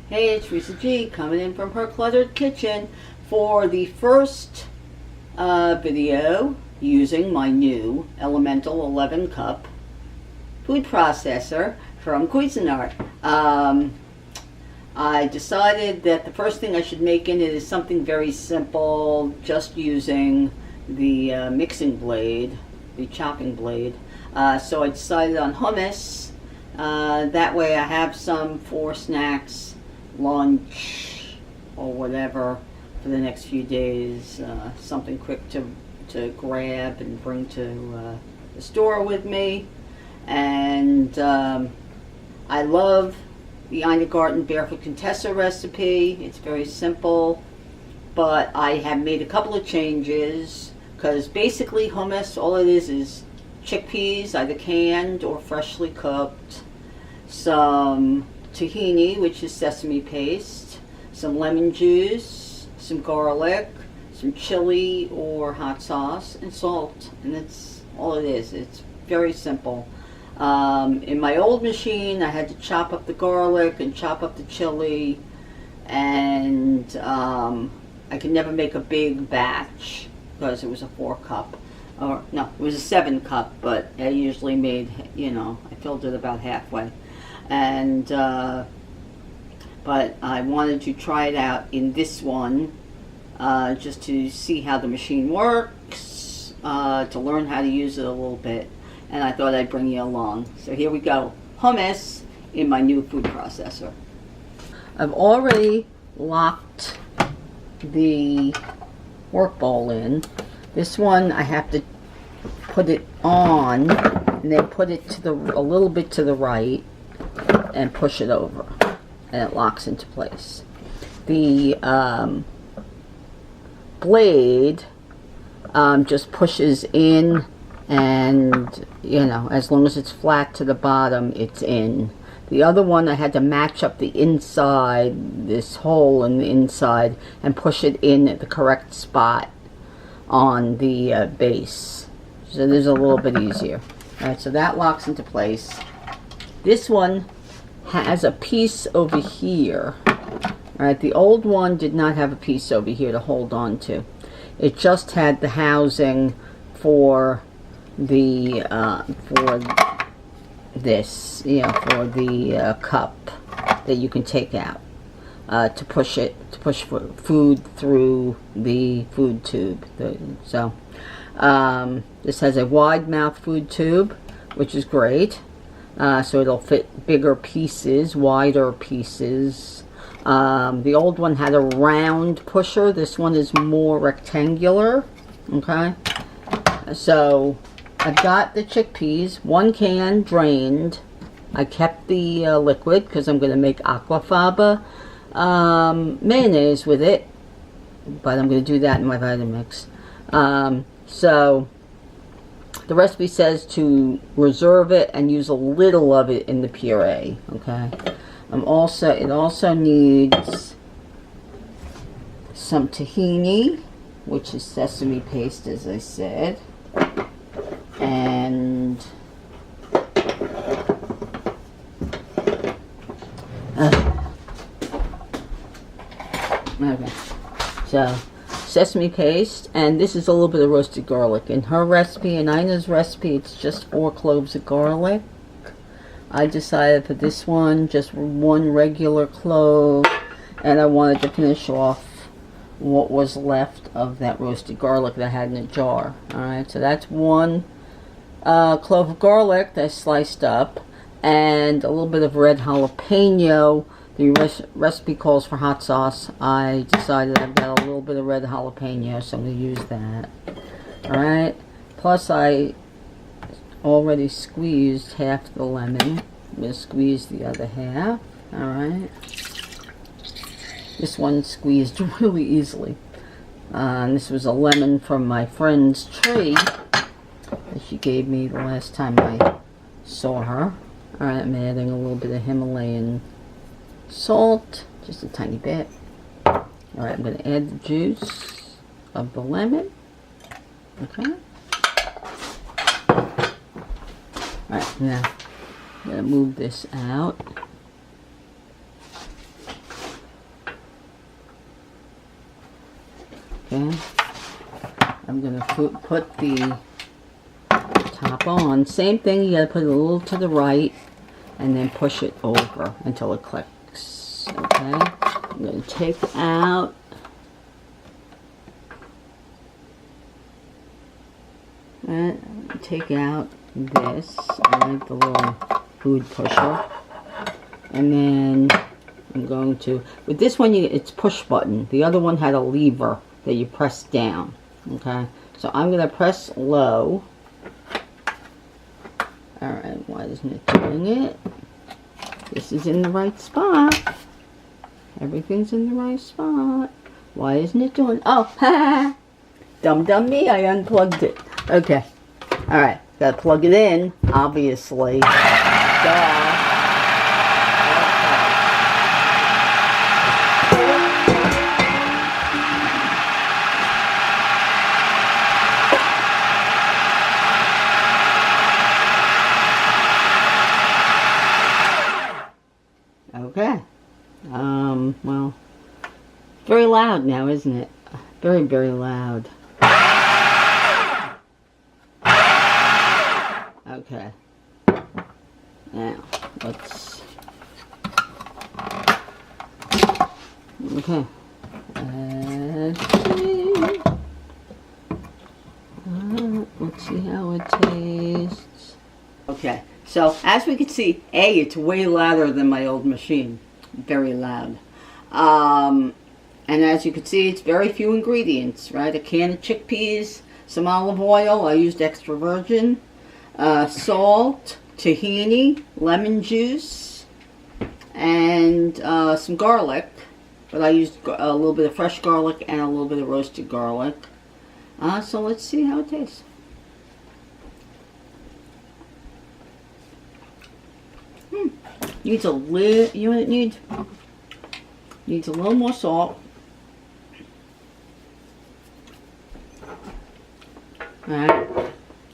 Hey, it's Risa G coming in from her cluttered kitchen for the first video using my new Elemental 11 cup food processor from Cuisinart. I decided that the first thing I should make in it is something very simple, just using the mixing blade, the chopping blade. So I decided on hummus. That way I have some for snacks, lunch, or whatever for the next few days. Something quick to grab and bring to the store with me. And I love the Ina Garten Barefoot Contessa recipe. It's very simple, but I have made a couple of changes because basically hummus, all it is chickpeas, either canned or freshly cooked, some tahini, which is sesame paste, some lemon juice, some garlic, some chili or hot sauce, and salt. And that's all it is. It's very simple. In my old machine, I had to chop up the garlic and chop up the chili, and I could never make a big batch because it was a 4 cup. Or no, it was a 7 cup, but I usually made, I filled it about halfway. And but I wanted to try it out in this one, just to see how the machine works, to learn how to use it a little bit, and I thought I'd bring you along. So here we go, hummus in my new food processor. I've already locked the work bowl in. This one I have to put it on and then put it to a little bit to the right and push it over, and it locks into place. The blade just pushes in, and as long as it's flat to the bottom, it's in. The other one I had to match up the inside, this hole in the inside, and push it in at the correct spot on the base. So this is a little bit easier. Alright, so that locks into place. This one has a piece over here. Alright, the old one did not have a piece over here to hold on to. It just had the housing for the for this, for the cup that you can take out to push food through the food tube. So this has a wide mouth food tube, which is great. So it'll fit bigger pieces, wider pieces. The old one had a round pusher. This one is more rectangular. Okay. So I've got the chickpeas, 1 can drained. I kept the liquid because I'm going to make aquafaba mayonnaise with it, but I'm going to do that in my Vitamix. So the recipe says to reserve it and use a little of it in the puree. Okay. It also needs some tahini, which is sesame paste, as I said, and okay, so sesame paste, and this is a little bit of roasted garlic. In her recipe, in Ina's recipe, it's just 4 cloves of garlic. I decided for this one, just 1 regular clove, and I wanted to finish off what was left of that roasted garlic that I had in a jar. Alright, so that's 1 clove of garlic that I sliced up, and a little bit of red jalapeno. The recipe calls for hot sauce. I decided I've got a little bit of red jalapeno, so I'm going to use that. Alright, plus I already squeezed half the lemon. I'm going to squeeze the other half. Alright. This one squeezed really easily. And this was a lemon from my friend's tree that she gave me the last time I saw her. Alright, I'm adding a little bit of Himalayan salt, just a tiny bit. Alright, I'm going to add the juice of the lemon. Okay. Alright, now I'm going to move this out. I'm going to put the top on. Same thing, you got to put it a little to the right and then push it over until it clicks. Okay, I'm going to take out this, I like the little food pusher, and then I'm going to, with this one it's push button. The other one had a lever that you press down. Okay, so I'm going to press low. Alright, why isn't it doing it? This is in the right spot. Everything's in the right spot. Why isn't it doing? Oh, ha! Dumb me, I unplugged it. Okay. Alright, gotta plug it in, obviously. Duh. Okay. Well, very loud now, isn't it? Very, very loud. Okay. Now, let's... Okay. Let's see how it tastes. Okay. So, as we can see, it's way louder than my old machine. Very loud. And as you can see, it's very few ingredients, right? A can of chickpeas, some olive oil, I used extra virgin, salt, tahini, lemon juice, and some garlic. But I used a little bit of fresh garlic and a little bit of roasted garlic. So let's see how it tastes. Needs a little, you know what it needs? Needs a little more salt. Alright.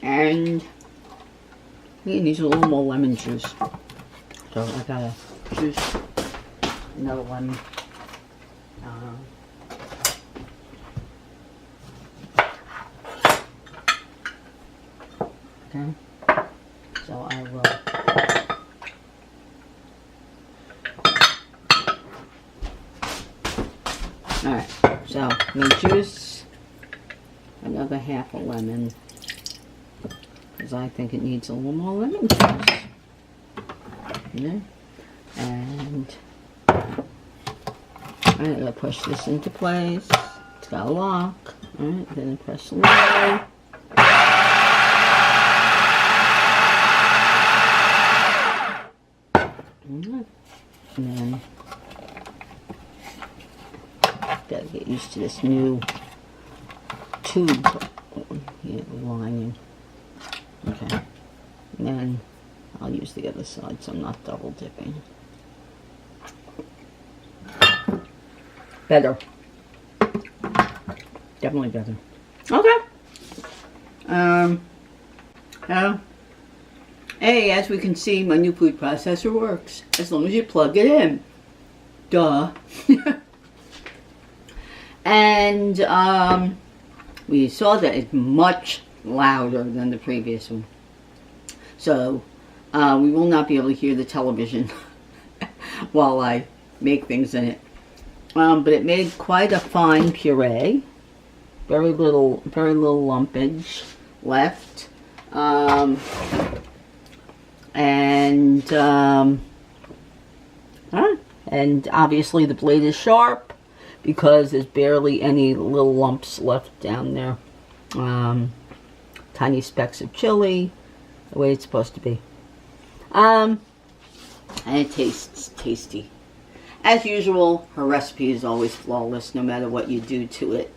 And it needs a little more lemon juice. So I gotta juice another lemon. Okay. So I will. Alright, so I'm going to juice another half a lemon because I think it needs a little more lemon juice. Okay. And I'm going to push this into place. It's got a lock. Alright, then I press low. And then gotta get used to this new tube lining. Okay. And then I'll use the other side so I'm not double dipping. Better. Definitely better. Okay. Hey, as we can see, my new food processor works as long as you plug it in. Duh. And we saw that it's much louder than the previous one. So we will not be able to hear the television while I make things in it. But it made quite a fine puree. Very little lumpage left. And obviously the blade is sharp because there's barely any little lumps left down there. Tiny specks of chili, the way it's supposed to be. And it tastes tasty. As usual, her recipe is always flawless no matter what you do to it.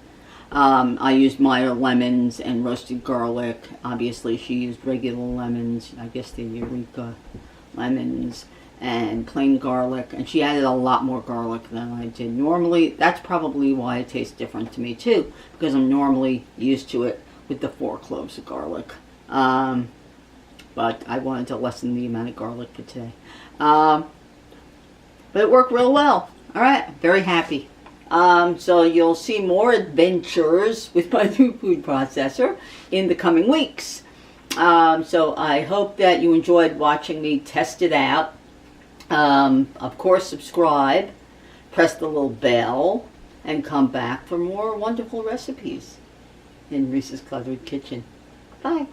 I used Meyer lemons and roasted garlic. Obviously she used regular lemons. I guess they're Eureka lemons and plain garlic. And she added a lot more garlic than I did normally. That's probably why it tastes different to me too, because I'm normally used to it with the 4 cloves of garlic. But I wanted to lessen the amount of garlic for today. But it worked real well. Alright, very happy. So you'll see more adventures with my new food processor in the coming weeks. So I hope that you enjoyed watching me test it out. Of course, subscribe, press the little bell, and come back for more wonderful recipes in Reese's Cluttered Kitchen. Bye.